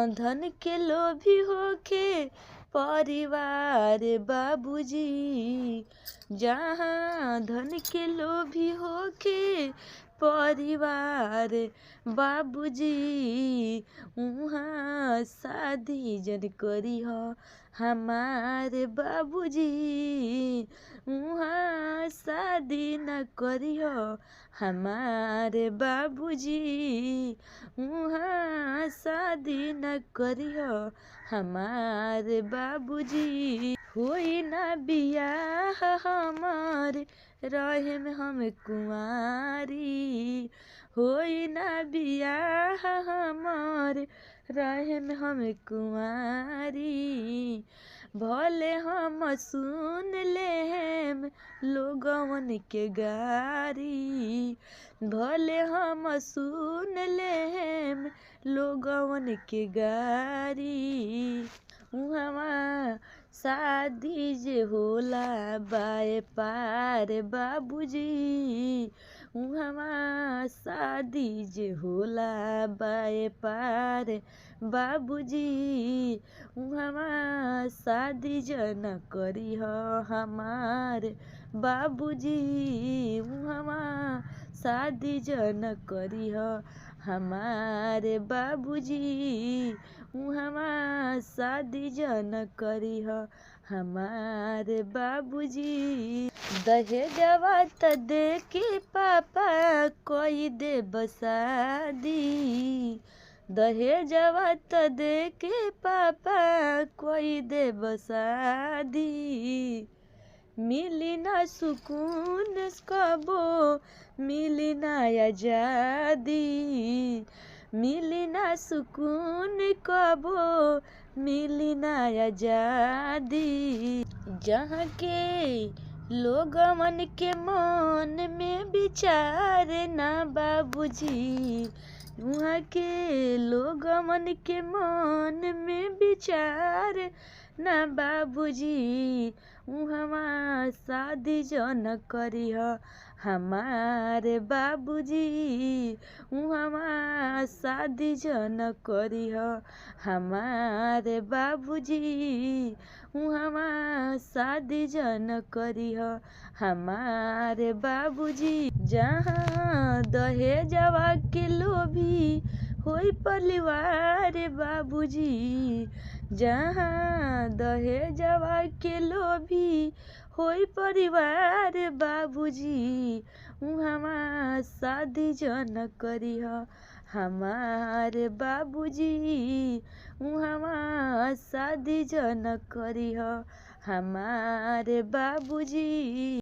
धन के लोभी होके परिवार बाबूजी। जहाँ धन के लोभी होके परिवार बाबूजी, उहाँ शादी जन करी हो हमारे बाबूजी। उहाँ शादी न करी हो हमारे बाबूजी। उहाँ शादी न करी हो हमारे बाबूजी। होई ना बियाह हमार रहेम हम कुंवारी। होई ना बियाह हमार रहेम हम कुंवारी। भले हम सुन लेम लोगवन के गारी। भले हम सुन लेम लोगवन के गारी। उहवा शादी जे होला बाए पार बाबूजी। उहवा शादी जे होला बाए पार बाबूजी। उहवा शादी जन करी हो हमार बाबूजी। उहवा शादी जन करी हो हमारे बाबूजी। उहवा शादी जन करी हो हमारे बाबूजी। दहेजवा त देके पापा कोई दे बसादी। दहेजवा त देके पापा कोई दे बसादी। मिली ना सुकून कबो मिली ना आजादी। मिली ना सुकून कबो मिली ना आजादी। जहाँ के लोगवन के मन में विचार ना बाबूजी। उहाँ के लोगवन के मन में विचार ना बाबूजी। उहवा शादी जन करी हो हमारे बाबूजी। उहवा शादी जन करी हो हमारे बाबूजी। उहवा शादी जन करी हो हमारे बाबूजी। जहाँ दहेजवा के लोभी होई परिवार बाबूजी। जहाँ दहेजवा के लोभी होई परिवार बाबूजी। उहवा शादी जन करी हो हमारे बाबूजी। उहवा शादी जन करी हो हमारे बाबूजी।